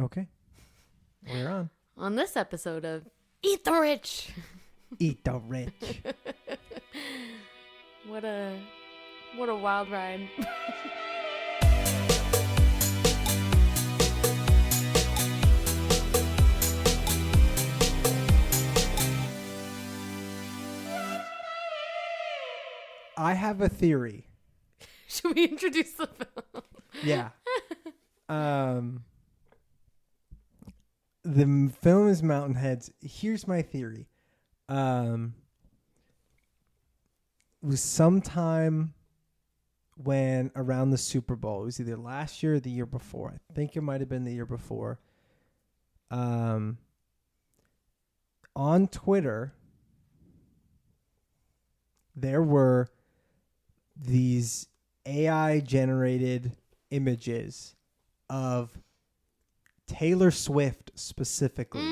Okay. We're on. On this episode of Eat the Rich. Eat the rich. What a wild ride. I have a theory. Should we introduce the film? Yeah. The film is Mountainhead. Here's my theory. It was sometime when around the Super Bowl. It was either last year or the year before. I think it might have been the year before. On Twitter, there were these AI generated images of Taylor Swift specifically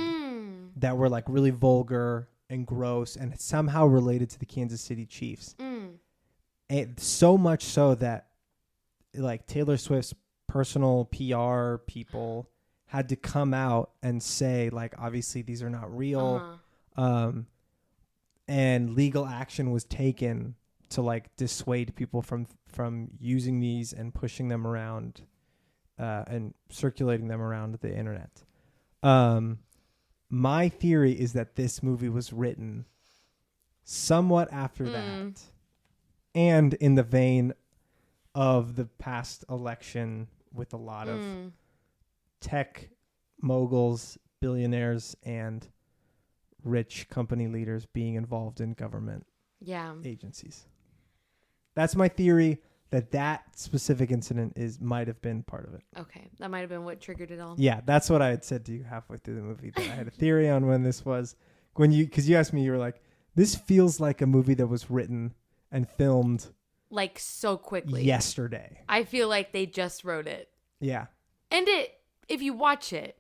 that were like really vulgar and gross and somehow related to the Kansas City Chiefs. And so much so that like Taylor Swift's personal PR people had to come out and say like, obviously these are not real. And legal action was taken to like dissuade people from using these and pushing them around and circulating them around the internet. My theory is that this movie was written somewhat after that, and in the vein of the past election with a lot of tech moguls, billionaires, and rich company leaders being involved in government agencies. That's my theory. That specific incident might have been part of it. Okay, that might have been what triggered it all. Yeah, that's what I had said to you halfway through the movie. That I had a theory on when this was. Because you asked me, you were like, this feels like a movie that was written and filmed like so quickly yesterday. I feel like they just wrote it. Yeah. And if you watch it,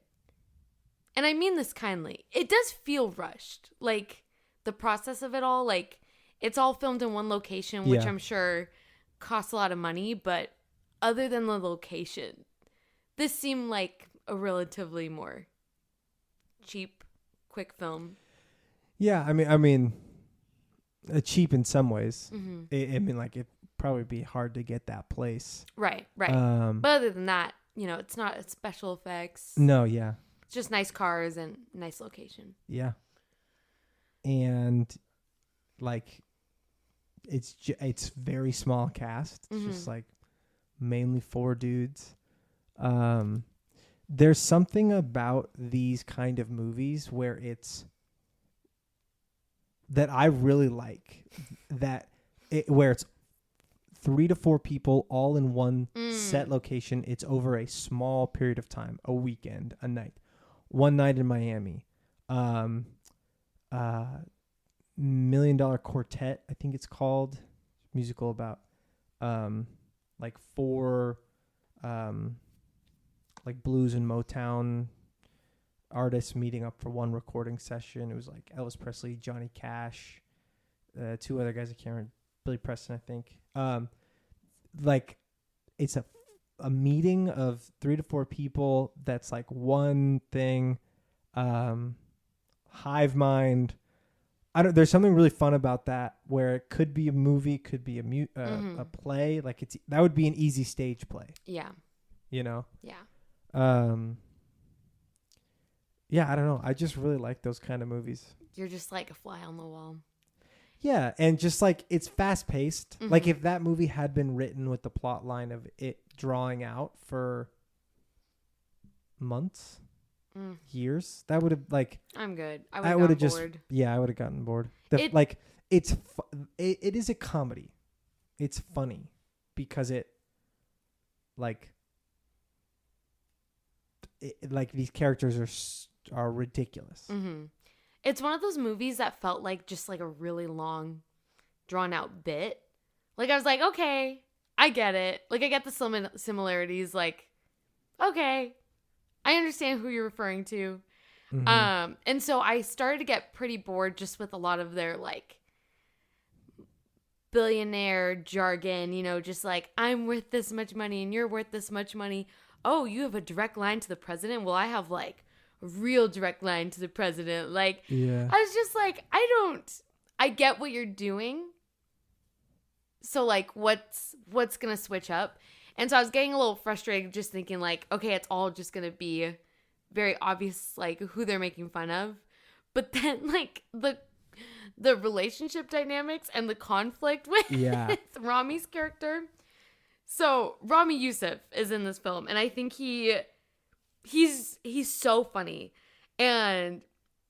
and I mean this kindly, it does feel rushed. Like the process of it all, like it's all filmed in one location, which I'm sure costs a lot of money, but other than the location, this seemed like a relatively more cheap, quick film. Yeah, I mean, cheap in some ways. I mean, like it'd probably be hard to get that place. Right. But other than that, it's not special effects. No, yeah. It's just nice cars and nice location. Yeah. And like it's very small cast. It's just like mainly 4 dudes. There's something about these kind of movies where that I really like, where it's 3 to 4 people all in one set location. It's over a small period of time, a weekend, a night, one night in Miami. $1 Million Quartet, I think it's called, musical about like 4 like blues and Motown artists meeting up for one recording session. It was like Elvis Presley, Johnny Cash, 2 other guys I can't remember, Billy Preston, I think. Like it's a meeting of 3 to 4 people that's like one thing. Hive mind. There's something really fun about that, where it could be a movie, could be a play. Like that would be an easy stage play. Yeah. Yeah. Yeah, I don't know. I just really like those kind of movies. You're just like a fly on the wall. Yeah, and just like it's fast paced. Like if that movie had been written with the plot line of it drawing out for months, years, that would have like. I'm good. I would have just bored. Yeah, I would have gotten bored. It is a comedy. It's funny because these characters are ridiculous. It's one of those movies that felt like just like a really long, drawn out bit. Like I was like, okay, I get it. Like I get the similarities. Like, okay, I understand who you're referring to. And so I started to get pretty bored just with a lot of their like billionaire jargon, just like I'm worth this much money and you're worth this much money. oh, you have a direct line to the president? Well, I have like a real direct line to the president. Like, Yeah. I was just like, I get what you're doing. So like, what's going to switch up? And so I was getting a little frustrated just thinking like, okay, it's all just going to be very obvious, like who they're making fun of. But then like the relationship dynamics and the conflict with Ramy's character. So Ramy Youseff is in this film, and I think he's so funny, and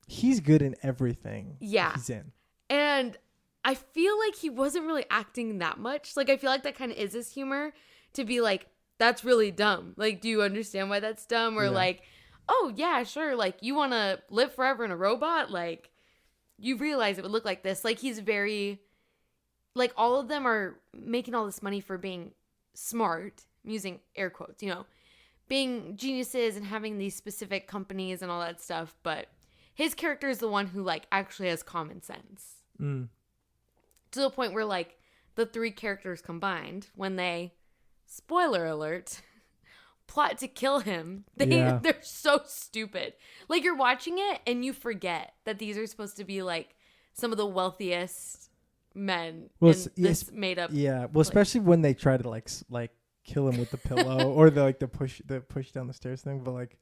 he's good in everything. Yeah, he's in. And I feel like he wasn't really acting that much. Like I feel like that kind of is his humor, to be like, that's really dumb. Like, do you understand why that's dumb? Or like, oh yeah, sure. Like, you want to live forever in a robot? Like, you realize it would look like this. Like, he's very, like, all of them are making all this money for being smart, I'm using air quotes, you know, being geniuses and having these specific companies and all that stuff. But his character is the one who like actually has common sense. To the point where like the three characters combined, when they, spoiler alert, plot to kill him, they're so stupid. Like, you're watching it and you forget that these are supposed to be like some of the wealthiest men in this made up. Yeah. Well, especially when they try to like kill him with the pillow or the push down the stairs thing. But like,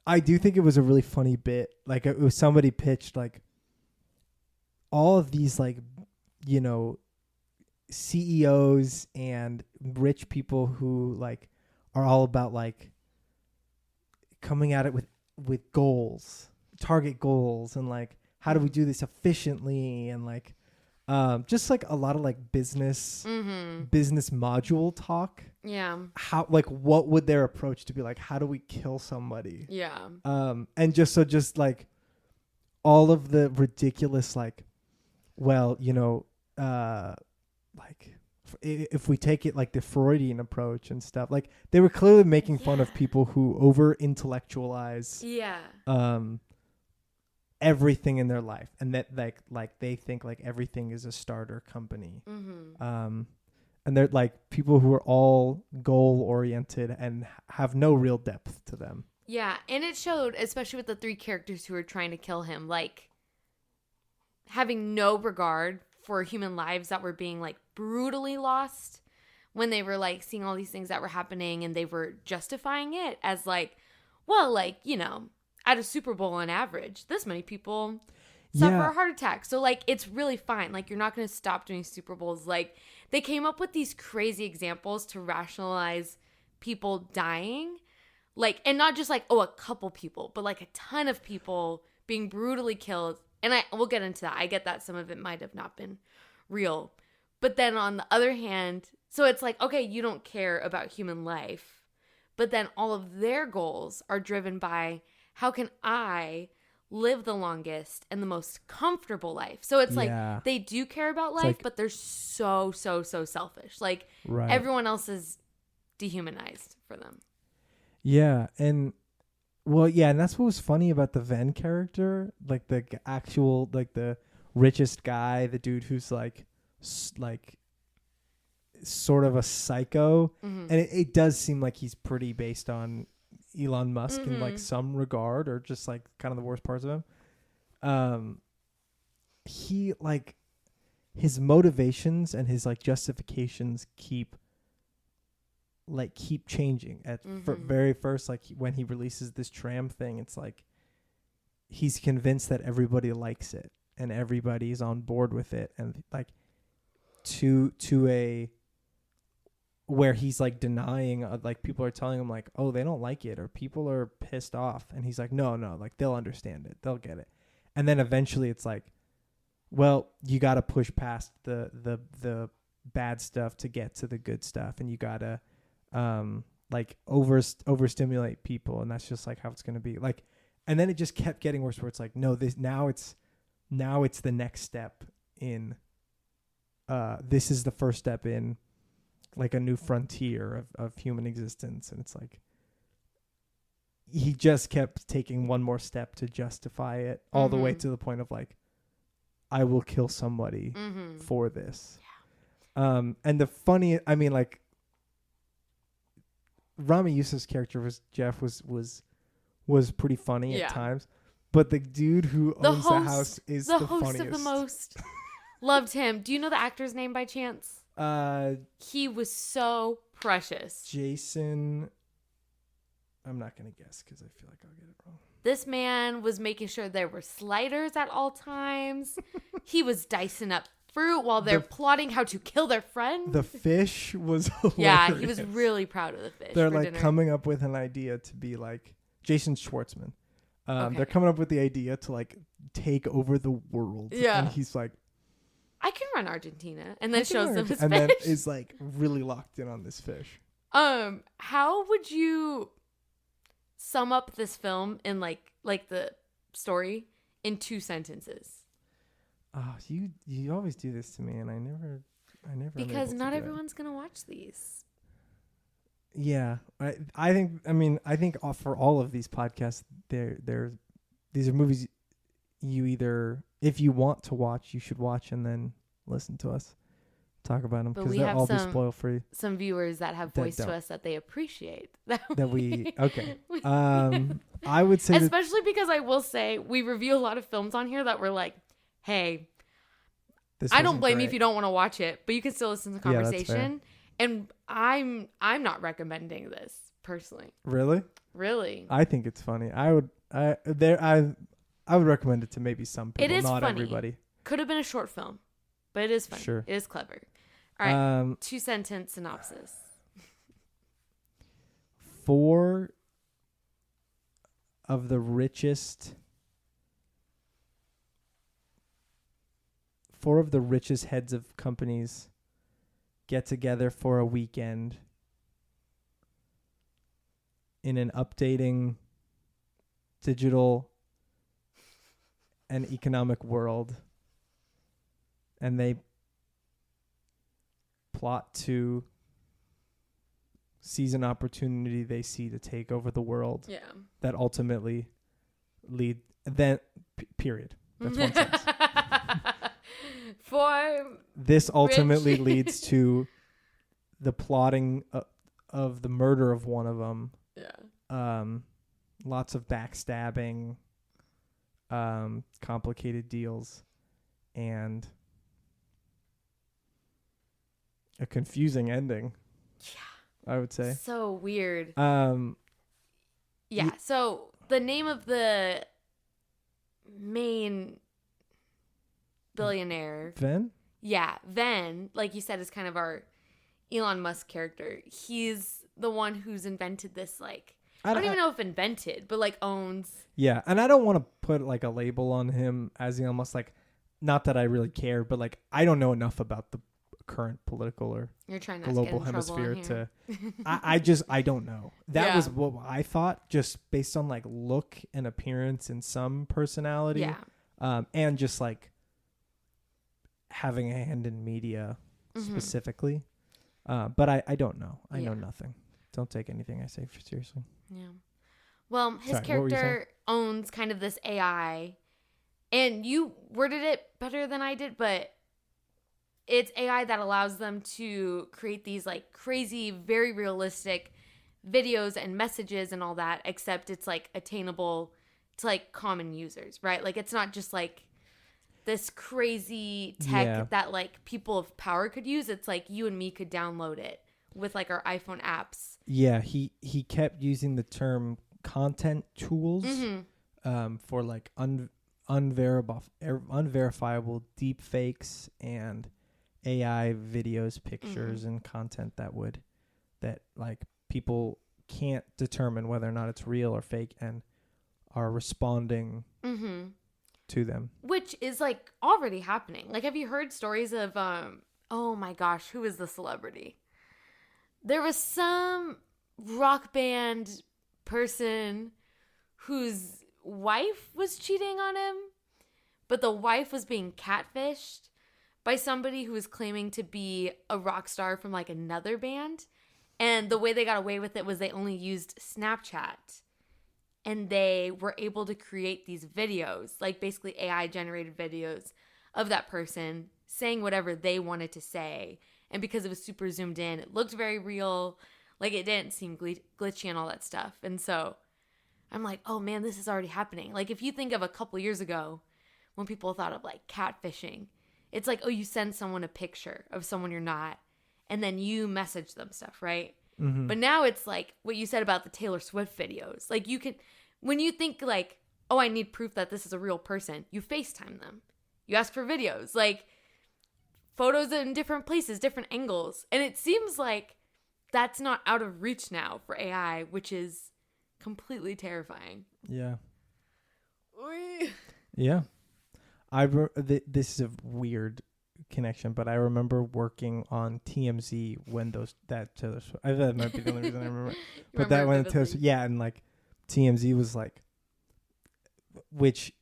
I do think it was a really funny bit. Like, it was somebody pitched like all of these like, you know, CEOs and rich people who like are all about like coming at it with goals, target goals, and like, how do we do this efficiently, and like just like a lot of like business module talk. Yeah. How, like, what would their approach to be like, how do we kill somebody? Yeah. And just like all of the ridiculous like, well, you know, like if we take it like the Freudian approach and stuff, like they were clearly making fun of people who over intellectualize everything in their life, and that like they think like everything is a starter company. And they're like people who are all goal oriented and have no real depth to them. Yeah, and it showed, especially with the three characters who were trying to kill him, like having no regard for human lives that were being like brutally lost, when they were like seeing all these things that were happening, and they were justifying it as like, well, like, you know, at a Super Bowl on average, this many people suffer a heart attack. So like, it's really fine. Like, you're not going to stop doing Super Bowls. Like, they came up with these crazy examples to rationalize people dying. Like, and not just like, oh, a couple people, but like a ton of people being brutally killed. And we'll get into that. I get that some of it might have not been real. But then on the other hand, so it's like, okay, you don't care about human life, but then all of their goals are driven by, how can I live the longest and the most comfortable life? So it's like, they do care about life, like, but they're so selfish. Like, everyone else is dehumanized for them. Yeah. And well, yeah, and that's what was funny about the Venn character, like the actual, like the richest guy, the dude who's like sort of a psycho. And it does seem like he's pretty based on Elon Musk in like some regard, or just like kind of the worst parts of him. He like, his motivations and his like justifications keep changing. At very first, like when he releases this tram thing, it's like he's convinced that everybody likes it and everybody's on board with it, and like to a where he's like denying, like people are telling him like, oh, they don't like it, or people are pissed off, and he's like, no, like they'll understand it, they'll get it. And then eventually it's like, well, you got to push past the bad stuff to get to the good stuff, and you got to like overstimulate people, and that's just like how it's going to be. Like, and then it just kept getting worse, where it's like, no, now it's the next step in this is the first step in like a new frontier of human existence. And it's like he just kept taking one more step to justify it, all the way to the point of like, I will kill somebody for this. And the funny, I mean, like, Ramy Youssef's character was pretty funny at times, but the dude who owns the house is the host funniest. of the most. Loved him. Do you know the actor's name by chance? He was so precious. Jason. I'm not gonna guess because I feel like I'll get it wrong. This man was making sure there were sliders at all times. He was dicing up fruit while they're plotting how to kill their friend. The fish was hilarious. Yeah, he was really proud of the fish. They're like coming up with an idea to be like Jason Schwartzman. They're coming up with the idea to like take over the world. Yeah. And he's like, I can run Argentina. And then shows them his and fish. then is like really locked in on this fish. How would you sum up this film in like the story in 2 sentences? Oh, you always do this to me, and I never. Because not everyone's gonna watch these. Yeah, I think for all of these podcasts, these are movies you either, if you want to watch, you should watch and then listen to us talk about them, because they'll all be spoil free. Some viewers that have voiced to us that they appreciate that we okay. I would say, especially because I will say we review a lot of films on here that we're like, hey, I don't blame you if you don't want to watch it, but you can still listen to the conversation. And I'm not recommending this personally. Really? Really? I think it's funny. I would recommend it to maybe some people, it is not funny. Everybody. Could have been a short film, but it is funny. Sure. It is clever. All right, 2-sentence synopsis. 4 of the richest heads of companies get together for a weekend in an updating digital and economic world, and they plot to seize an opportunity they see to take over the world. Yeah. That ultimately period. That's one sentence. This ultimately leads to the plotting of the murder of one of them. Yeah. Lots of backstabbing, complicated deals, and a confusing ending. Yeah. I would say. So weird. Yeah. So the name of the main billionaire, Ven? Yeah, Ven, like you said, is kind of our Elon Musk character. He's the one who's invented this, like, I don't even know if invented, but like owns. Yeah, and I don't want to put like a label on him as Elon Musk. Like, not that I really care, but like I don't know enough about the current political or global hemisphere to. I don't know. That was what I thought, just based on like look and appearance and some personality. Yeah. And just like having a hand in media specifically. But I don't know. I know nothing. Don't take anything I say seriously. Yeah. Well, his character owns kind of this AI, and you worded it better than I did, but it's AI that allows them to create these like crazy, very realistic videos and messages and all that, except it's like attainable to like common users, right? Like it's not just like this crazy tech that like people of power could use. It's like you and me could download it with like our iPhone apps. Yeah, he kept using the term content tools for like unverifiable deep fakes and AI videos, pictures, and content that like people can't determine whether or not it's real or fake and are responding to them. Which is like already happening. Like, have you heard stories of, oh my gosh, who is the celebrity? There was some rock band person whose wife was cheating on him, but the wife was being catfished by somebody who was claiming to be a rock star from like another band. And the way they got away with it was they only used Snapchat. And they were able to create these videos, like basically AI generated videos of that person saying whatever they wanted to say. And because it was super zoomed in, it looked very real. Like, it didn't seem glitchy and all that stuff. And so I'm like, oh man, this is already happening. Like, if you think of a couple years ago when people thought of like catfishing, it's like, oh, you send someone a picture of someone you're not, and then you message them stuff, right? Mm-hmm. But now it's like what you said about the Taylor Swift videos. Like, you can, when you think like, oh, I need proof that this is a real person, you FaceTime them. You ask for videos, like photos in different places, different angles. And it seems like that's not out of reach now for AI, which is completely terrifying. Yeah. Yeah. This is a weird connection, but I remember working on TMZ when that Taylor Swift, that might be the only reason I remember. But that when Taylor Swift, yeah, and like TMZ was like, which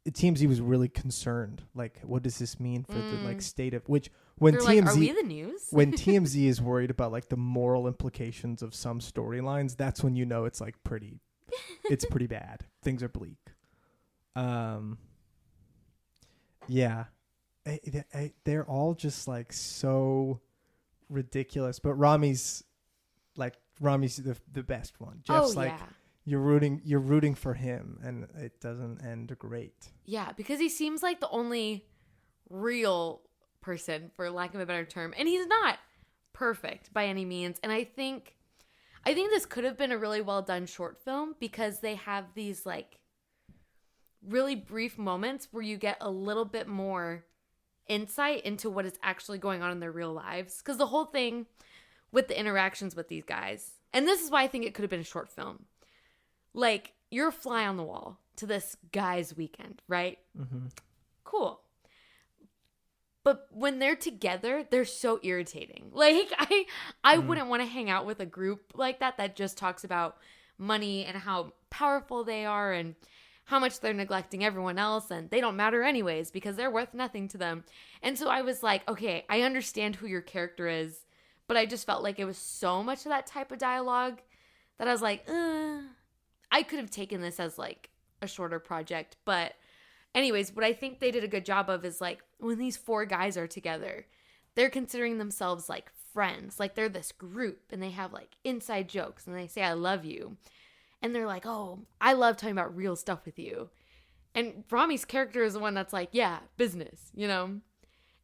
TMZ was really concerned. Like, what does this mean for the like state of which when They're TMZ like, are we the news? when TMZ is worried about like the moral implications of some storylines, that's when you know it's like pretty bad. Things are bleak. Yeah. They're all just like so ridiculous, but Ramy's the best one. Jeff's you're rooting for him, and it doesn't end great. Yeah, because he seems like the only real person, for lack of a better term, and he's not perfect by any means. And I think this could have been a really well done short film, because they have these like really brief moments where you get a little bit more insight into what is actually going on in their real lives. Because the whole thing with the interactions with these guys, and this is why I think it could have been a short film. Like, you're a fly on the wall to this guy's weekend, right? Mm-hmm. Cool. But when they're together, they're so irritating. Like, I wouldn't want to hang out with a group like that just talks about money and how powerful they are and how much they're neglecting everyone else, and they don't matter anyways because they're worth nothing to them. And so I was like, okay, I understand who your character is, but I just felt like it was so much of that type of dialogue that I was like, I could have taken this as like a shorter project. But anyways, what I think they did a good job of is like when these four guys are together, they're considering themselves like friends. Like, they're this group and they have like inside jokes and they say, I love you. And they're like, oh, I love talking about real stuff with you. And Ramy's character is the one that's like, yeah, business, you know?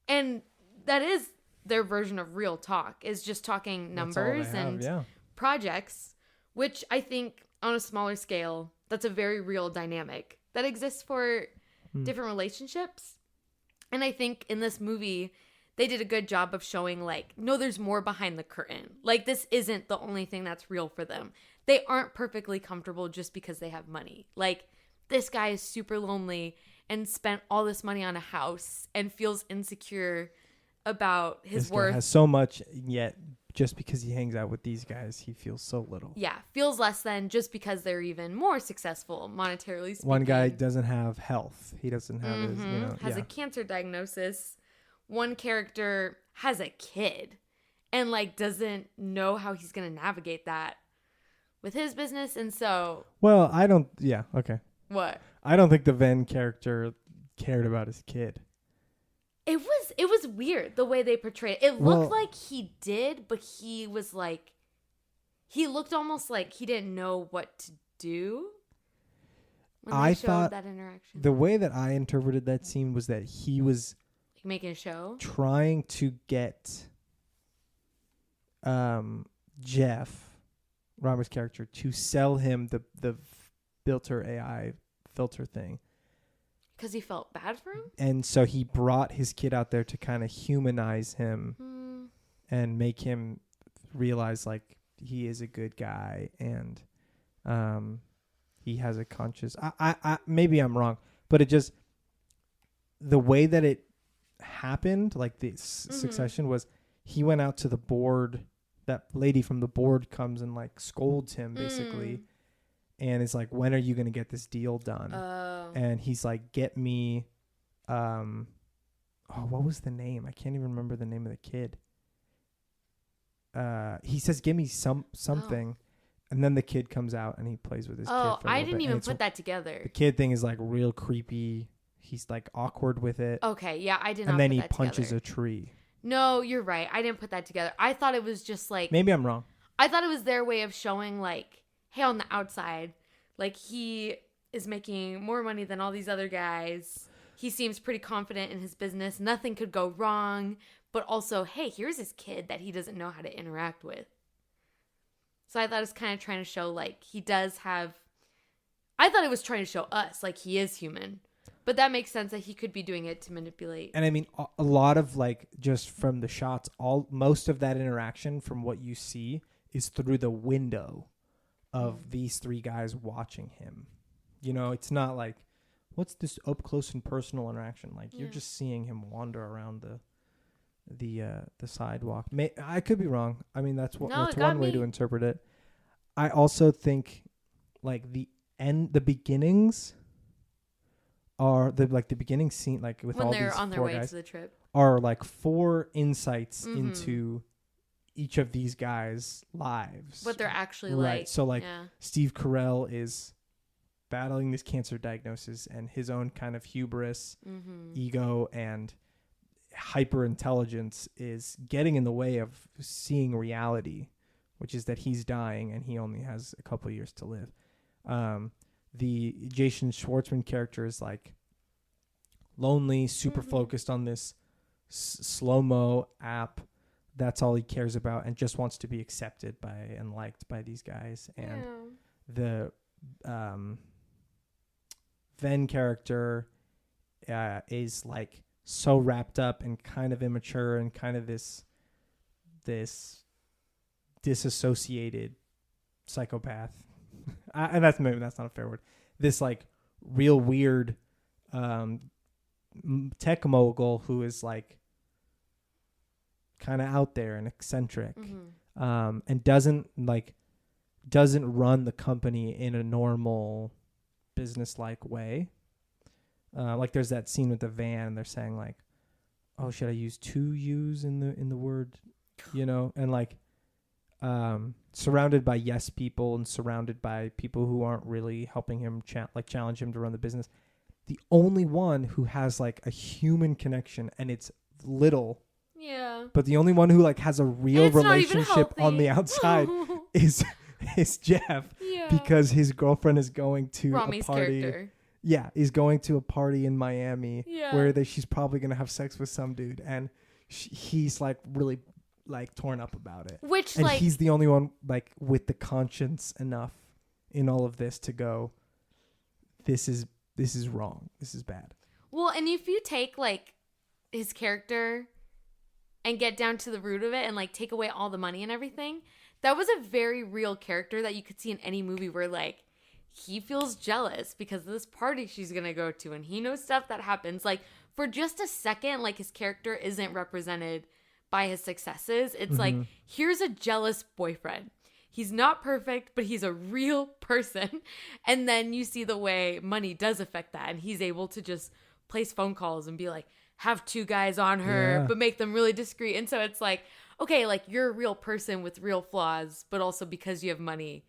And that is their version of real talk, is just talking numbers and projects, which I think on a smaller scale, that's a very real dynamic that exists for different relationships. And I think in this movie, they did a good job of showing like, no, there's more behind the curtain. Like, this isn't the only thing that's real for them. They aren't perfectly comfortable just because they have money. Like, this guy is super lonely and spent all this money on a house and feels insecure about his worth. Guy has so much, yet just because he hangs out with these guys, he feels so little. Yeah, feels less than just because they're even more successful monetarily speaking. One guy doesn't have health. He doesn't have has a cancer diagnosis. One character has a kid and like doesn't know how he's going to navigate that with his business. And so, well, okay. What? I don't think the Venn character cared about his kid. It was weird the way they portrayed it. It looked like he did, but he was like, he looked almost like he didn't know what to do when they showed that interaction. The way that I interpreted that scene was that he was like making a show, trying to get Jeff, Ramy's character, to sell him the filter AI filter thing. Because he felt bad for him? And so he brought his kid out there to kind of humanize him and make him realize like he is a good guy and he has a conscience. I maybe I'm wrong, but it just, the way that it happened, like the succession was, he went out to the board, that lady from the board comes and like scolds him basically. And it's like, when are you going to get this deal done? And he's like, get me, what was the name? I can't even remember the name of the kid. He says, give me something. And then the kid comes out and he plays with his kid for a little bit. I didn't even put that together. The kid thing is like real creepy. He's like awkward with it. Okay, yeah, I did not put that together. And then he punches a tree. No, you're right. I didn't put that together. I thought it was just like... Maybe I'm wrong. I thought it was their way of showing, like, hey, on the outside, like, he is making more money than all these other guys. He seems pretty confident in his business. Nothing could go wrong. But also, hey, here's his kid that he doesn't know how to interact with. So I thought it was kind of trying to show, like, he does have... I thought it was trying to show us, like, he is human. But that makes sense that he could be doing it to manipulate. And I mean, a lot of, like, just from the shots, most of that interaction from what you see is through the window of these three guys watching him. You know, it's not like, what's this up close and personal interaction? Like, you're just seeing him wander around the sidewalk. I could be wrong. I mean, that's one way to interpret it. I also think, like, the beginnings are the beginning scene, like, with when all they're these on their four way guys, to the trip, are like 4 insights into each of these guys' lives. what they're actually right. like. So, like, Steve Carell is battling this cancer diagnosis, and his own kind of hubris, ego, and hyper intelligence is getting in the way of seeing reality, which is that he's dying and he only has a couple of years to live. The Jason Schwartzman character is, like, lonely, super focused on this slow-mo app. That's all he cares about, and just wants to be accepted by and liked by these guys. And the Venn character is, like, so wrapped up and kind of immature and kind of this disassociated psychopath. And that's not a fair word. This, like, real weird tech mogul who is, like, kind of out there and eccentric, and doesn't run the company in a normal business-like way. Like, there's that scene with the van, and they're saying, like, oh, should I use 2 U's in the word, you know? And, like, surrounded by yes people and surrounded by people who aren't really helping him challenge him to run the business. The only one who has, like, a human connection, and it's little. Yeah. But the only one who, like, has a real relationship on the outside is Jeff. Yeah. Because his girlfriend is going to Ramy's a party. Character. Yeah, is going to a party in Miami where she's probably going to have sex with some dude, and he's, like, really, like, torn up about it. And like, he's the only one, like, with the conscience enough in all of this to go, this is wrong. This is bad. Well, and if you take, like, his character and get down to the root of it and, like, take away all the money and everything, that was a very real character that you could see in any movie where, like, he feels jealous because of this party she's going to go to, and he knows stuff that happens. Like, for just a second, like, his character isn't represented by his successes. It's like, here's a jealous boyfriend. He's not perfect, but he's a real person. And then you see the way money does affect that, and he's able to just place phone calls and be like, have 2 guys on her, but make them really discreet. And so it's like, okay, like, you're a real person with real flaws, but also because you have money,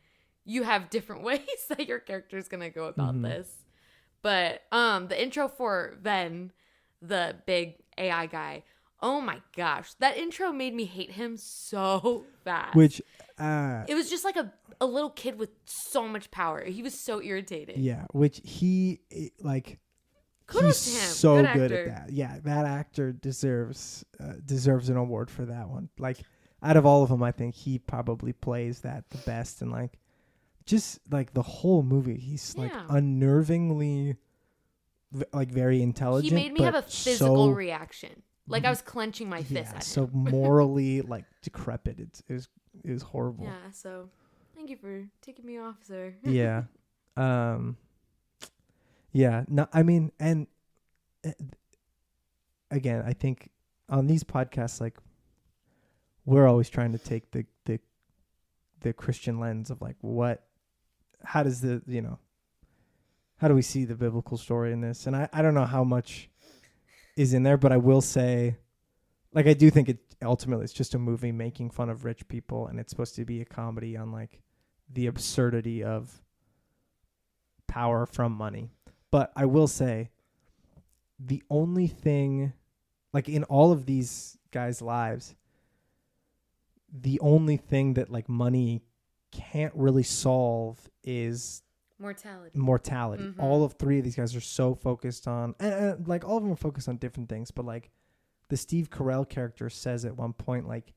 you have different ways that your character is going to go about this. But the intro for Venn, the big AI guy, oh my gosh, that intro made me hate him so fast. Which it was just like a little kid with so much power. He was so irritating. Yeah, which he, like, kudos he's to him. so good at that. Yeah, that actor deserves an award for that one. Like, out of all of them, I think he probably plays that the best. And, like, just, like, the whole movie, he's like unnervingly, like, very intelligent. He made me have a physical reaction. Like, I was clenching my fist at him. So morally, like, decrepit. It was horrible. Yeah, so thank you for taking me off, sir. Yeah. Yeah. No, I mean, and again, I think on these podcasts, like, we're always trying to take the Christian lens of, like, how do we see the biblical story in this? And I don't know how much is in there, but I will say, like, I do think it ultimately it's just a movie making fun of rich people, and it's supposed to be a comedy on, like, the absurdity of power from money. But I will say, the only thing, like, in all of these guys' lives, the only thing that like money can't really solve is mortality. Mm-hmm. All of three of these guys are so focused on, and like all of them are focused on different things, but like the Steve Carell character says at one point, like,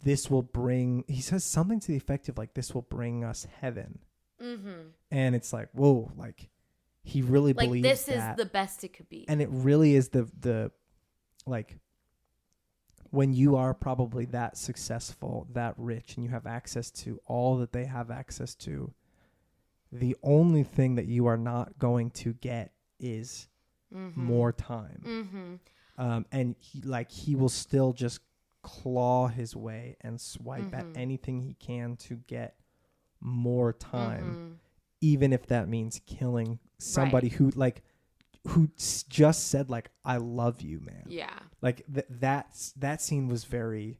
he says something to the effect of like, this will bring us heaven. Mm-hmm. And it's like, whoa, like he really like, believes this that. is the best it could be. And it really is the like, when you are probably that successful, that rich, and you have access to all that they have access to, the only thing that you are not going to get is more time. And he will still just claw his way and swipe at anything he can to get more time, even if that means killing somebody who just said like, I love you, man. Yeah. Like that scene was very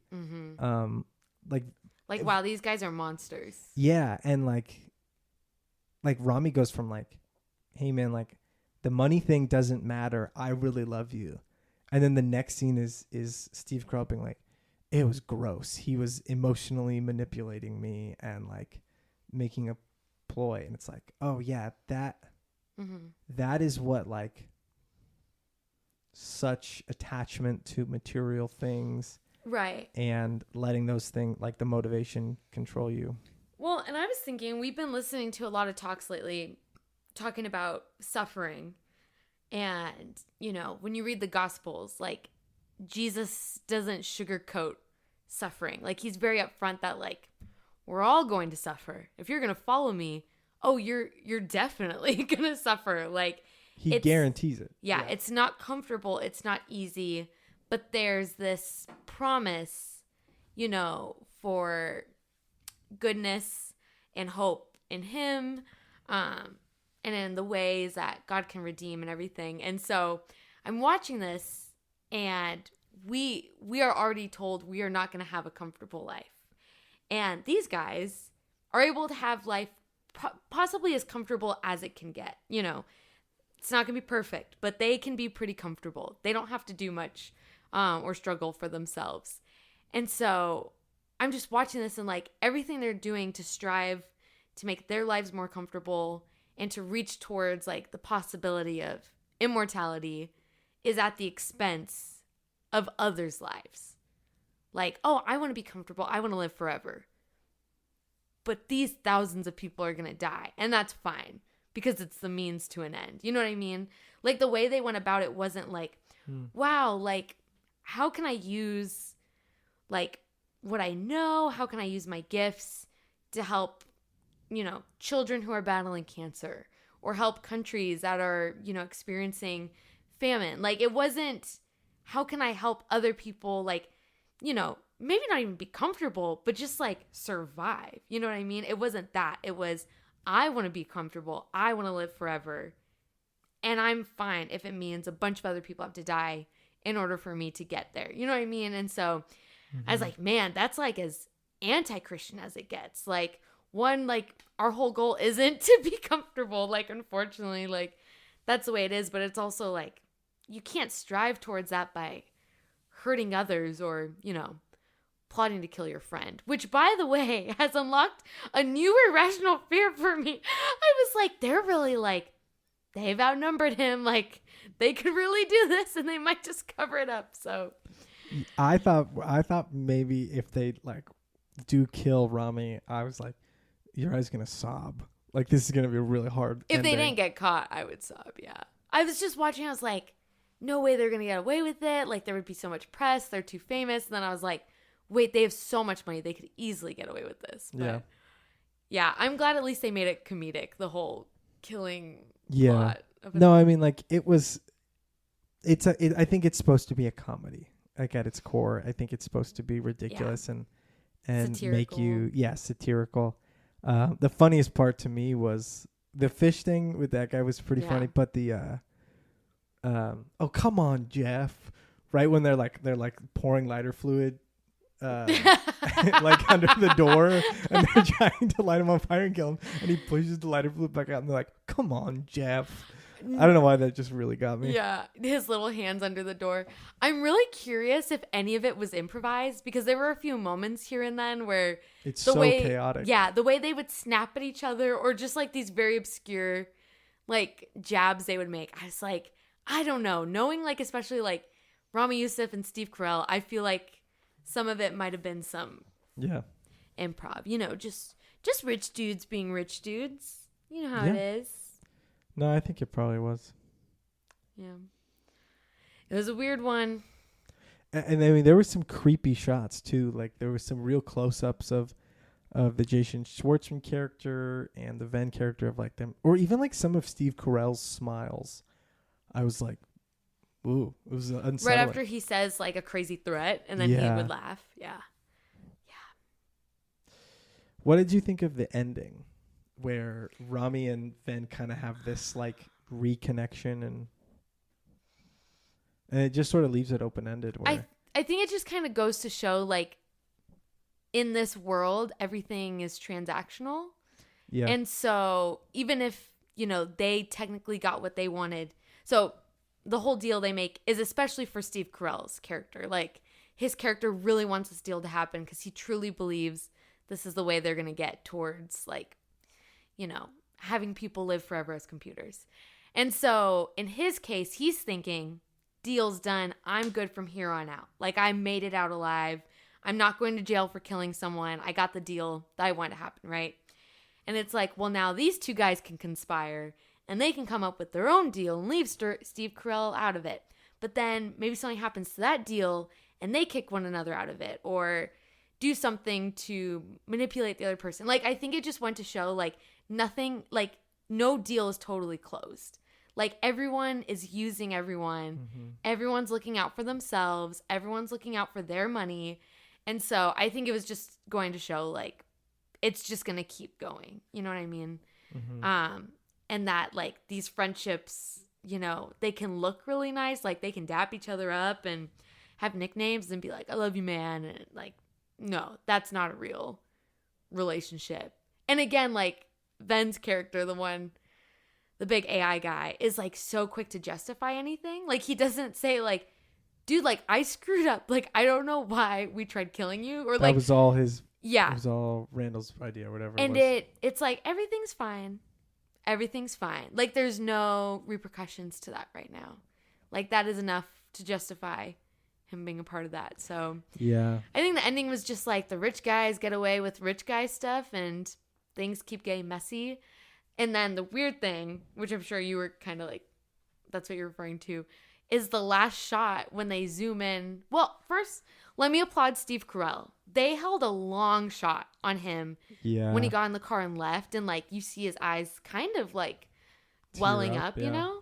like wow, these guys are monsters. Yeah. And like Ramy goes from like, hey man, like the money thing doesn't matter, I really love you. And then the next scene is Steve Carell being like, it was gross, he was emotionally manipulating me and like making a ploy. And it's like, oh yeah, that is what like such attachment to material things, right, and letting those things like the motivation control you. Well, and I was thinking, we've been listening to a lot of talks lately talking about suffering. And, you know, when you read the Gospels, like, Jesus doesn't sugarcoat suffering. Like, he's very upfront that, like, we're all going to suffer. If you're going to follow me, oh, you're definitely going to suffer. Like, he guarantees it. Yeah, it's not comfortable. It's not easy. But there's this promise, you know, for goodness and hope in him, and in the ways that God can redeem and everything. And so I'm watching this, and we are already told we are not going to have a comfortable life. And these guys are able to have life possibly as comfortable as it can get. You know, it's not going to be perfect, but they can be pretty comfortable. They don't have to do much or struggle for themselves. And so I'm just watching this, and like everything they're doing to strive to make their lives more comfortable and to reach towards like the possibility of immortality is at the expense of others' lives. Like, oh, I want to be comfortable. I want to live forever. But these thousands of people are going to die, and that's fine because it's the means to an end. You know what I mean? Like the way they went about it wasn't like, wow, like how can I use like what I know? How can I use my gifts to help, you know, children who are battling cancer, or help countries that are, you know, experiencing famine? Like it wasn't, how can I help other people, like, you know, maybe not even be comfortable, but just like survive. You know what I mean? It wasn't that. It was, I want to be comfortable. I want to live forever. And I'm fine if it means a bunch of other people have to die in order for me to get there. You know what I mean? And so I was like, man, that's like as anti-Christian as it gets. Like, one, like our whole goal isn't to be comfortable. Like, unfortunately, like that's the way it is. But it's also like, you can't strive towards that by hurting others or, you know, plotting to kill your friend, which, by the way, has unlocked a new irrational fear for me. I was like, they're really like, they've outnumbered him. Like, they could really do this, and they might just cover it up. So I thought maybe if they like do kill Ramy, I was like, your eyes gonna sob. Like, this is gonna be really hard. If they didn't get caught, I would sob. Yeah, I was just watching. I was like, no way they're gonna get away with it. Like, there would be so much press. They're too famous. And then I was like, wait, they have so much money. They could easily get away with this. But yeah, I'm glad at least they made it comedic, the whole killing plot. No, I mean, like, I think it's supposed to be a comedy. Like, at its core, I think it's supposed to be ridiculous and satirical. Make you, satirical. The funniest part to me was the fish thing with that guy was pretty funny, but the oh, come on, Jeff. Right when they're like pouring lighter fluid like under the door, and they're trying to light him on fire and kill him, and he pushes the lighter fluid back out, and they're like, come on, Jeff. I don't know why that just really got me. Yeah, his little hands under the door. I'm really curious if any of it was improvised, because there were a few moments here and then where it's so chaotic. Yeah, the way they would snap at each other, or just like these very obscure like jabs they would make. I was like, I don't know. Knowing like especially like Ramy Youseff and Steve Carell, I feel like some of it might have been some improv. You know, just rich dudes being rich dudes. You know how it is. No, I think it probably was. Yeah. It was a weird one. And I mean, there were some creepy shots too. Like there was some real close-ups of the Jason Schwartzman character and the Venn character of like them, or even like some of Steve Carell's smiles. I was like, ooh, it was unsettling. Right after he says like a crazy threat, and then he would laugh. Yeah. What did you think of the ending, where Ramy and Venn kind of have this like reconnection, and it just sort of leaves it open-ended? I think it just kind of goes to show like in this world everything is transactional. Yeah. And so even if, you know, they technically got what they wanted, so the whole deal they make is especially for Steve Carell's character. Like his character really wants this deal to happen because he truly believes this is the way they're going to get towards like, you know, having people live forever as computers. And so in his case, he's thinking, deal's done. I'm good from here on out. Like I made it out alive. I'm not going to jail for killing someone. I got the deal that I want to happen, right? And it's like, well, now these two guys can conspire and they can come up with their own deal and leave Steve Carell out of it. But then maybe something happens to that deal and they kick one another out of it, or do something to manipulate the other person. Like, I think it just went to show, like, nothing, like, no deal is totally closed. Like, everyone is using everyone. Mm-hmm. Everyone's looking out for themselves. Everyone's looking out for their money. And so I think it was just going to show, like, it's just going to keep going. You know what I mean? Mm-hmm. And that, like, these friendships, you know, they can look really nice. Like, they can dap each other up and have nicknames and be like, I love you, man. And, like, no, that's not a real relationship. And again, like, Venn's character, the big AI guy, is like so quick to justify anything. Like, he doesn't say like, dude, like, I screwed up. Like, I don't know why we tried killing you. Or like, that was all his. Yeah. It was all Randall's idea or whatever. And it's like, everything's fine. Everything's fine. Like, there's no repercussions to that right now. Like, that is enough to justify him being a part of that. So yeah, I think the ending was just like the rich guys get away with rich guy stuff and things keep getting messy. And then the weird thing, which I'm sure you were kind of like, that's what you're referring to, is the last shot when they zoom in. Well, first, let me applaud Steve Carell. They held a long shot on him when he got in the car and left. And like, you see his eyes kind of like welling up, you know?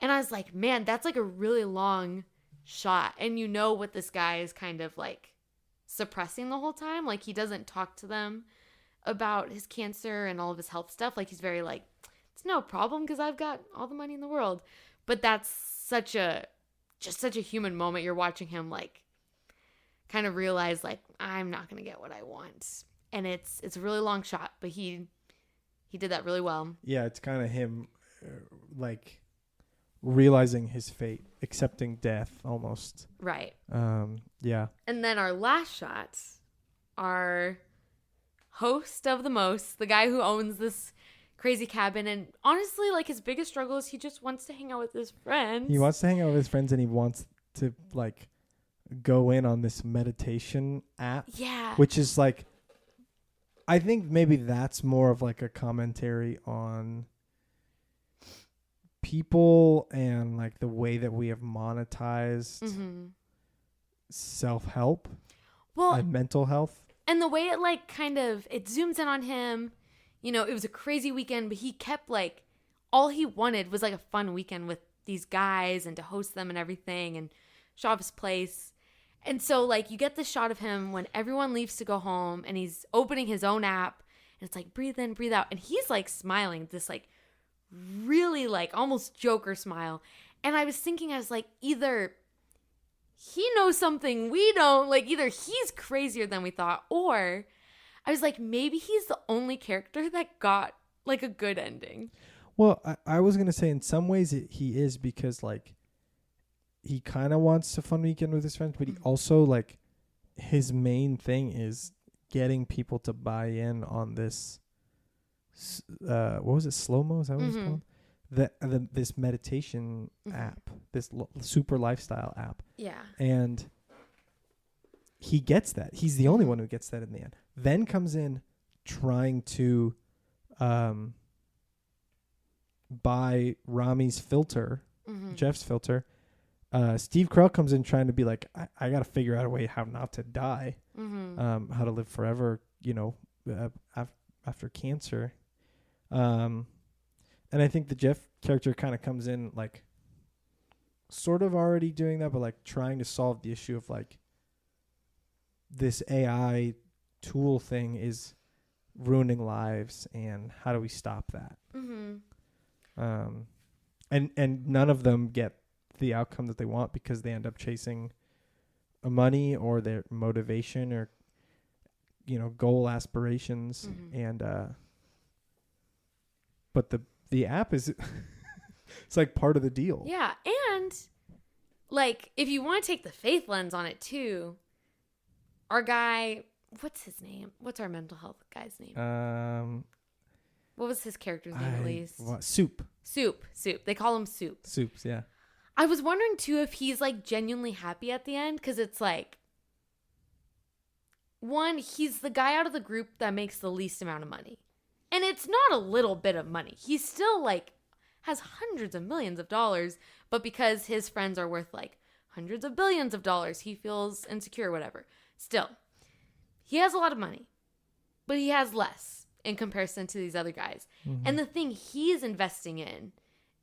And I was like, man, that's like a really long shot. And you know what this guy is kind of like suppressing the whole time. Like, he doesn't talk to them about his cancer and all of his health stuff. Like, he's very like, it's no problem because I've got all the money in the world. But that's such a human moment. You're watching him like kind of realize like, I'm not going to get what I want. And it's a really long shot, but he did that really well. Yeah, it's kind of him like realizing his fate, accepting death almost. Right. Yeah. And then our last shot, our host of the most, the guy who owns this crazy cabin, and honestly, like, his biggest struggle is he just wants to hang out with his friends. He wants to hang out with his friends, and he wants to like go in on this meditation app. Yeah. Which is like, I think maybe that's more of like a commentary on people and like the way that we have monetized self-help and mental health. And the way it like kind of, it zooms in on him. You know, it was a crazy weekend, but he kept like, all he wanted was like a fun weekend with these guys and to host them and everything and show off his place. And so like, you get this shot of him when everyone leaves to go home and he's opening his own app and it's like, breathe in, breathe out. And he's like smiling, this like really like almost Joker smile. And I was thinking, I was like, either he knows something we don't, like either he's crazier than we thought, or I was like, maybe he's the only character that got like a good ending. Well, I was gonna say in some ways he is, because like he kind of wants a fun weekend with his friends, but he also like his main thing is getting people to buy in on this. What was it? Slow-mo? Is that what it's called? This meditation app, this super lifestyle app. Yeah. And he gets that. He's the only one who gets that in the end. Then comes in trying to buy Ramy's filter, Jeff's filter. Steve Carell comes in trying to be like, I got to figure out a way how not to die, how to live forever, after cancer. And I think the Jeff character kind of comes in like sort of already doing that, but like trying to solve the issue of like this AI tool thing is ruining lives, and how do we stop that? And none of them get the outcome that they want, because they end up chasing money or their motivation or goal aspirations. And but the app is it's like part of the deal. Yeah. And like if you want to take the faith lens on it too, our guy, what's his name? What's our mental health guy's name? What was his character's name at least? Soup. They call him Soup. Soups, yeah. I was wondering too if he's like genuinely happy at the end, because it's like, one, he's the guy out of the group that makes the least amount of money. And it's not a little bit of money. He's still like has hundreds of millions of dollars, but because his friends are worth like hundreds of billions of dollars, he feels insecure or whatever. Still, he has a lot of money, but he has less in comparison to these other guys. And the thing he's investing in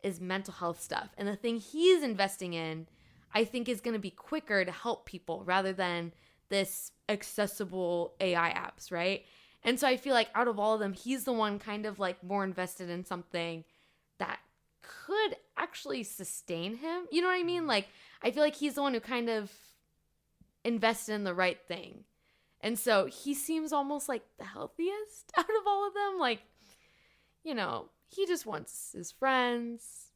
is mental health stuff. And the thing he's investing in, I think, is going to be quicker to help people rather than this accessible AI apps, right? And so I feel like out of all of them, he's the one kind of like more invested in something that could actually sustain him. You know what I mean? Like, I feel like he's the one who kind of invested in the right thing. And so he seems almost like the healthiest out of all of them. Like, he just wants his friends.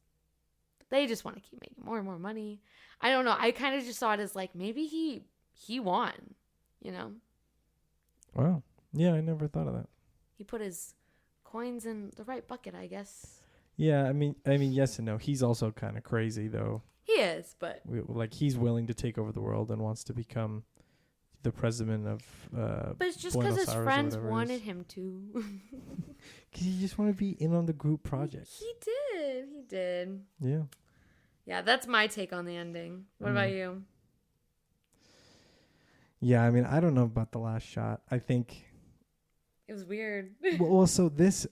They just want to keep making more and more money. I don't know. I kind of just saw it as like, maybe he won, Wow. Yeah, I never thought of that. He put his coins in the right bucket, I guess. Yeah, I mean, yes and no. He's also kind of crazy, though. He is, but he's willing to take over the world and wants to become the president of. But it's just because his friends wanted him to. Because he just want to be in on the group project. He did. Yeah. Yeah, that's my take on the ending. What about you? Yeah, I mean, I don't know about the last shot. I think it was weird. well, so this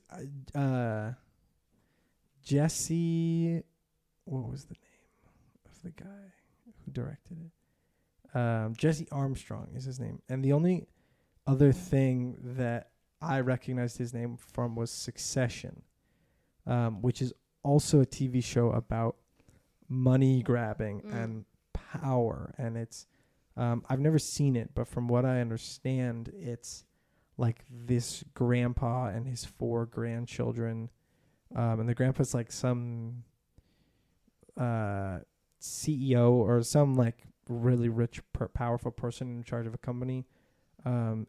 Jessee, what was the name of the guy who directed it? Jessee Armstrong is his name. And the only other thing that I recognized his name from was Succession, which is also a TV show about money grabbing and power. And it's, I've never seen it, but from what I understand, it's like this grandpa and his 4 grandchildren. And the grandpa's like some CEO or some like really rich, powerful person in charge of a company. And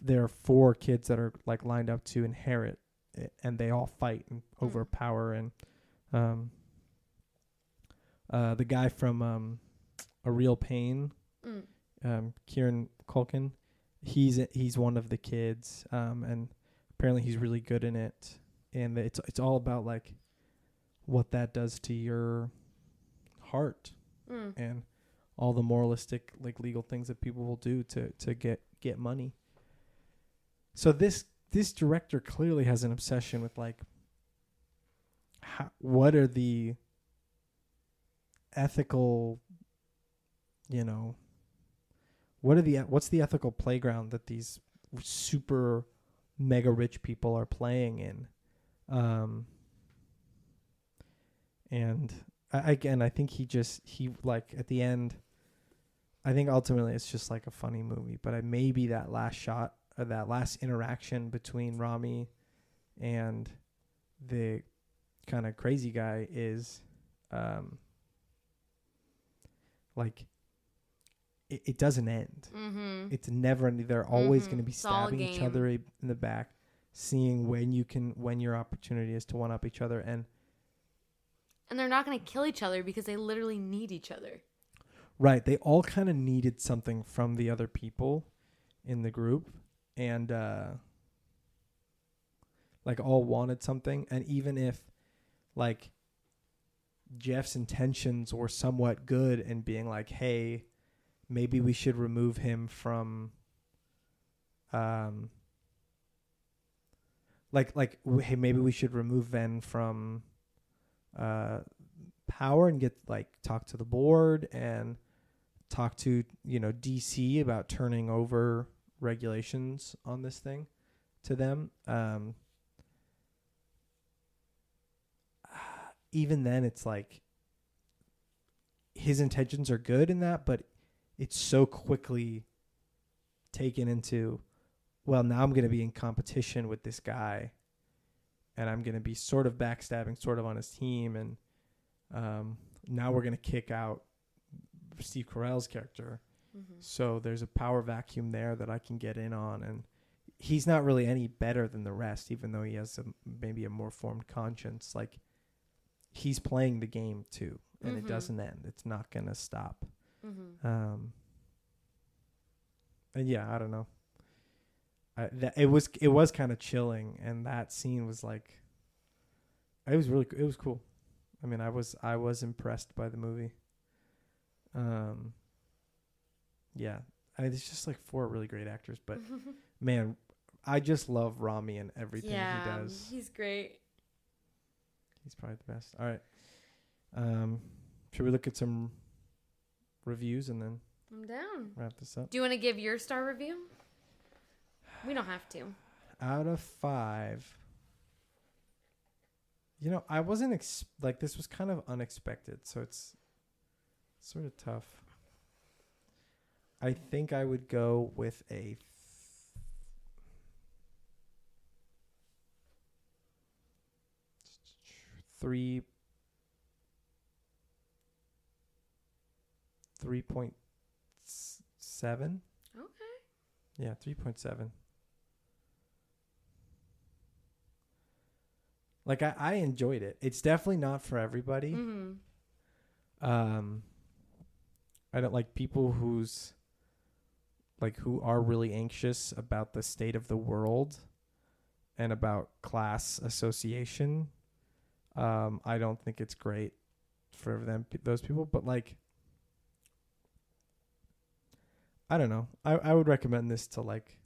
there are 4 kids that are like lined up to inherit it, and they all fight over power. And the guy from A Real Pain, Kieran Culkin, he's one of the kids, and apparently he's really good in it. And it's all about like what that does to your heart and all the moralistic like legal things that people will do to get money. So this director clearly has an obsession with like what are the ethical, what's the ethical playground that these super mega rich people are playing in. And I think he like at the end, I think ultimately it's just like a funny movie, but maybe that last shot or that last interaction between Ramy and the kind of crazy guy is like it doesn't end. Mm-hmm. It's never ending. They're always going to be It's all a stabbing each game. other in the back, seeing when your opportunity is to one up each other. And they're not going to kill each other because they literally need each other. right, they all kind of needed something from the other people in the group, and like all wanted something. And even if like Jeff's intentions were somewhat good and being like, hey, maybe we should remove him from hey, maybe we should remove Ven from power and get like talk to the board and talk to DC about turning over regulations on this thing to them. Even then it's like his intentions are good in that, but it's so quickly taken into, well, now I'm going to be in competition with this guy and I'm going to be sort of backstabbing sort of on his team. And now we're going to kick out Steve Carell's character. Mm-hmm. So there's a power vacuum there that I can get in on. And he's not really any better than the rest, even though he has maybe a more formed conscience. Like, he's playing the game too, and it doesn't end. It's not going to stop. Mm-hmm. And yeah, I don't know. It was kind of chilling, and that scene was like, it was cool. I mean, I was impressed by the movie. Yeah, I mean, it's just like 4 really great actors, but man, I just love Ramy and everything he does. He's great. He's probably the best. All right. Should we look at some reviews and then I'm down. Wrap this up? Do you want to give your star review? We don't have to. Out of 5. I wasn't this was kind of unexpected, so it's sort of tough. I think I would go with a 3.7. Okay. Yeah, 3.7. Like I enjoyed it. It's definitely not for everybody. Mm-hmm. I don't like people who are really anxious about the state of the world and about class association. I don't think it's great for those people, but like, I don't know. I would recommend this to like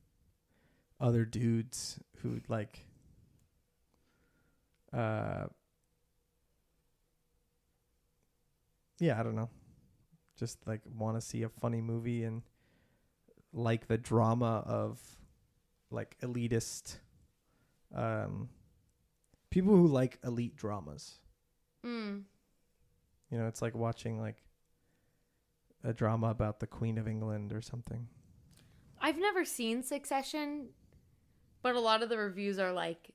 other dudes who like, yeah, I don't know. Just like want to see a funny movie and like the drama of like elitist, people who like elite dramas. It's like watching like a drama about the Queen of England or something. I've never seen Succession, but a lot of the reviews are like,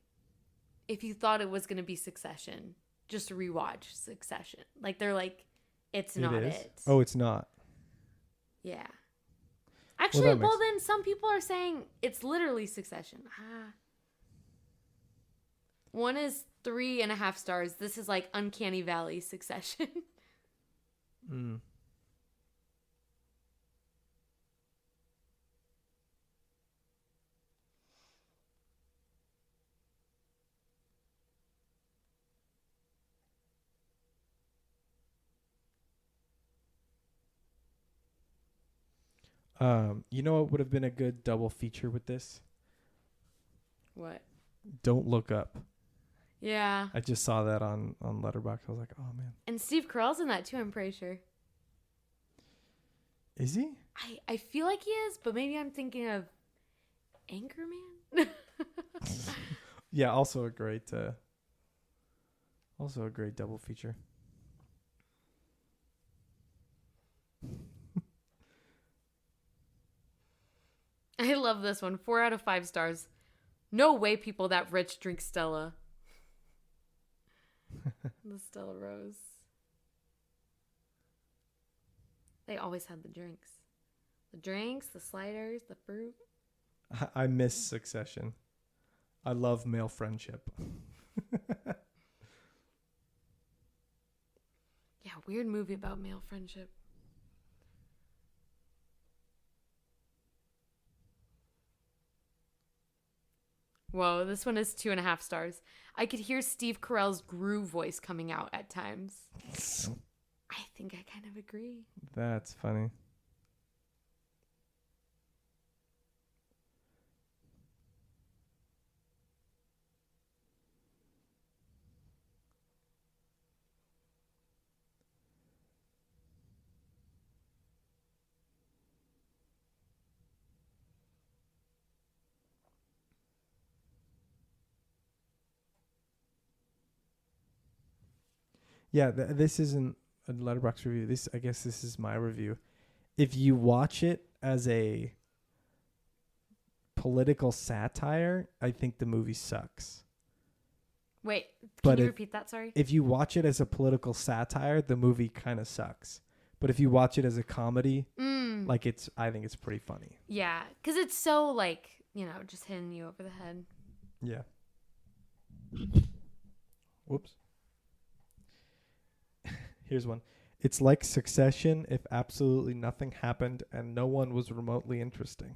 if you thought it was going to be Succession, just rewatch Succession. Like, they're like, it's not it. Oh, it's not. Yeah. Actually, well then some people are saying it's literally Succession. One is 3.5 stars. This is like Uncanny Valley Succession. You know what would have been a good double feature with this? What? Don't Look Up. Yeah. I just saw that on Letterboxd. I was like, oh man. And Steve Carell's in that too, I'm pretty sure. Is he? I feel like he is, but maybe I'm thinking of Anchorman. Yeah, also a great double feature. I love this one. 4 out of 5 stars. No way people that rich drink Stella. The Stella Rose. They always had the drinks. The drinks, the sliders, the fruit. I miss Succession. I love male friendship. Yeah, weird movie about male friendship. Whoa, this one is 2.5 stars. I could hear Steve Carell's Gru voice coming out at times. I think I kind of agree. That's funny. Yeah, this isn't a Letterboxd review. I guess this is my review. If you watch it as a political satire, I think the movie sucks. Wait, can you repeat that? Sorry. If you watch it as a political satire, the movie kind of sucks. But if you watch it as a comedy, I think it's pretty funny. Yeah, because it's so like, just hitting you over the head. Yeah. Whoops. Here's one. It's like Succession if absolutely nothing happened and no one was remotely interesting.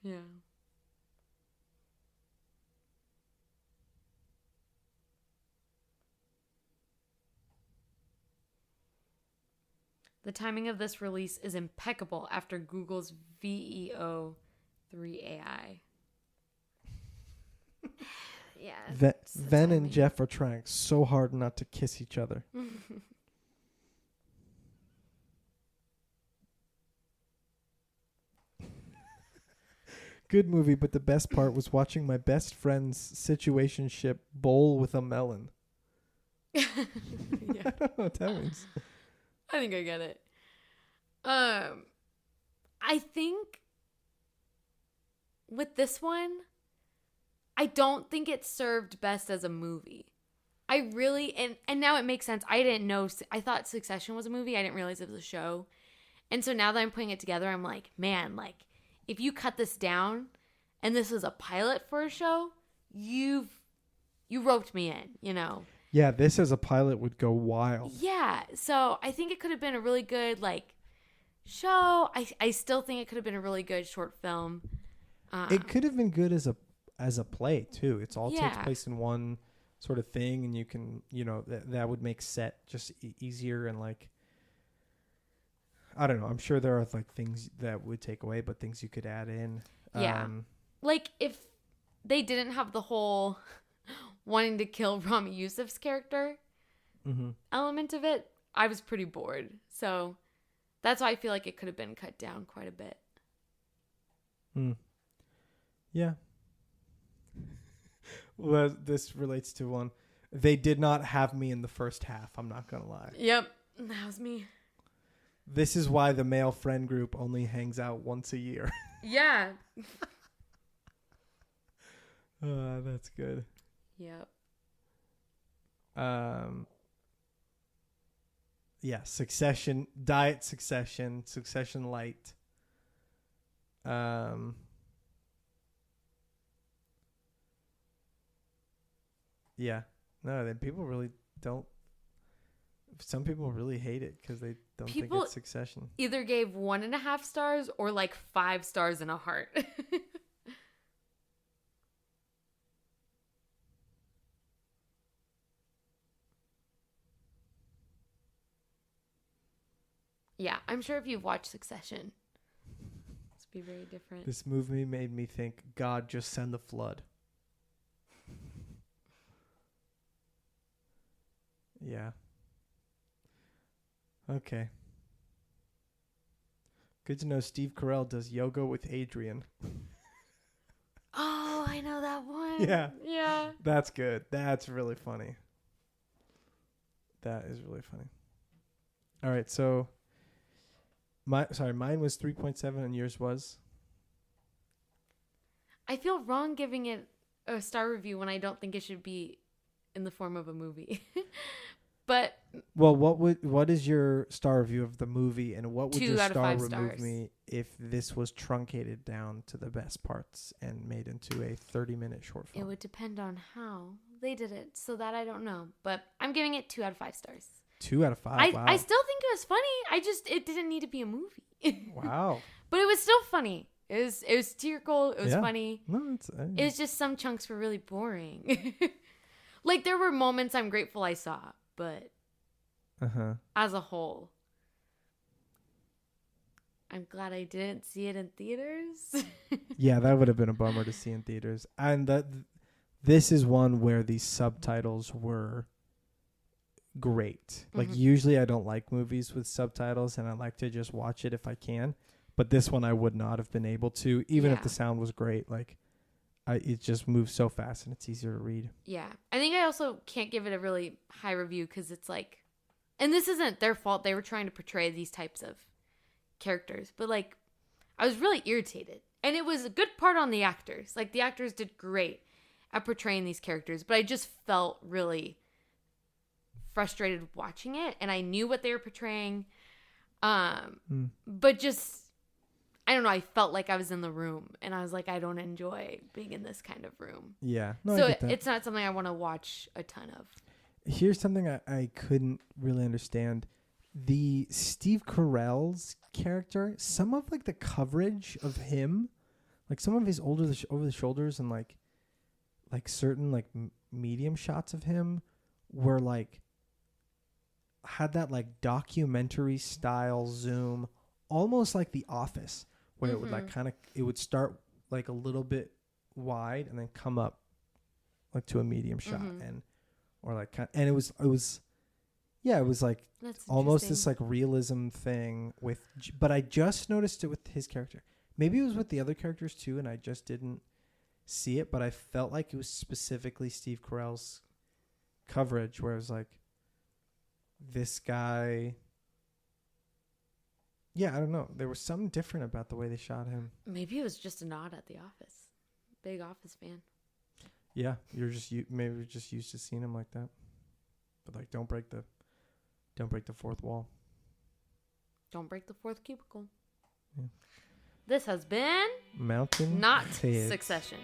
Yeah. The timing of this release is impeccable after Google's VEO 3 AI. Yeah. Ven and Jeff are trying so hard not to kiss each other. Good movie, but the best part was watching my best friend's situationship bowl with a melon. Yeah. I don't know what that means. I think I get it. I think with this one, I don't think it served best as a movie. I really, and now it makes sense. I didn't know, I thought Succession was a movie. I didn't realize it was a show. And so now that I'm putting it together, I'm like, man, like, if you cut this down and this is a pilot for a show, you roped me in, Yeah, this as a pilot would go wild. Yeah, so I think it could have been a really good, like, show. I still think it could have been a really good short film. It could have been good as a play too. It's all takes place in one sort of thing, and you can, that would make set just easier, and like, I don't know. I'm sure there are like things that would take away, but things you could add in. Yeah, like if they didn't have the whole wanting to kill Ramy Youssef's character element of it, I was pretty bored. So that's why I feel like it could have been cut down quite a bit. Yeah. Well, this relates to one. They did not have me in the first half. I'm not going to lie. Yep. That was me. This is why the male friend group only hangs out once a year. Yeah. That's good. Yep. Yeah, Succession, Diet Succession, Succession Light. Yeah. No, then people really don't. Some people really hate it because they don't think it's Succession. Either gave 1.5 stars or like 5 stars and a heart. Yeah, I'm sure if you've watched Succession, it's be very different. This movie made me think, God, just send the flood. Yeah. Okay. Good to know Steve Carell does yoga with Adrian. Oh, I know that one. Yeah. Yeah. That's good. That's really funny. That is really funny. All right, so mine was 3.7 and yours was? I feel wrong giving it a star review when I don't think it should be in the form of a movie. But well, what is your star review of the movie, and what would 2 your out of star 5 remove stars. me if this was truncated down to the best parts and made into a 30-minute short film? It would depend on how they did it, so that I don't know. But I'm giving it 2 out of 5 stars. 2 out of 5. Wow. I still think it was funny. It didn't need to be a movie. Wow. But it was still funny. It was satirical. It was Yeah. funny. No, It was just some chunks were really boring. Like, there were moments I'm grateful I saw, but as a whole, I'm glad I didn't see it in theaters. Yeah, that would have been a bummer to see in theaters. And this is one where the subtitles were great. Like, usually I don't like movies with subtitles, and I like to just watch it if I can. But this one I would not have been able to, even if the sound was great. Like, it just moves so fast, and it's easier to read. Yeah. I think I also can't give it a really high review because it's like, and this isn't their fault. They were trying to portray these types of characters. But, like, I was really irritated. And it was a good part on the actors. Like, the actors did great at portraying these characters. But I just felt really frustrated watching it. And I knew what they were portraying. But just, I don't know. I felt like I was in the room. And I was like, I don't enjoy being in this kind of room. Yeah. No, so I get that. it's not something I want to watch a ton of. Here's something I couldn't really understand. The Steve Carell's character, some of like the coverage of him, like some of his over the shoulders and like certain like medium shots of him were like had that like documentary style zoom, almost like The Office, where it would like it would start like a little bit wide and then come up like to a medium shot and it was like That's almost this like realism thing but I just noticed it with his character. Maybe it was with the other characters too, and I just didn't see it, but I felt like it was specifically Steve Carell's coverage where it was like this guy. Yeah, I don't know. There was something different about the way they shot him. Maybe it was just a nod at The Office. Big Office fan. Yeah, maybe you're just used to seeing him like that. But like, don't break the fourth wall. Don't break the fourth cubicle. Yeah. This has been Mountainhead. not Succession.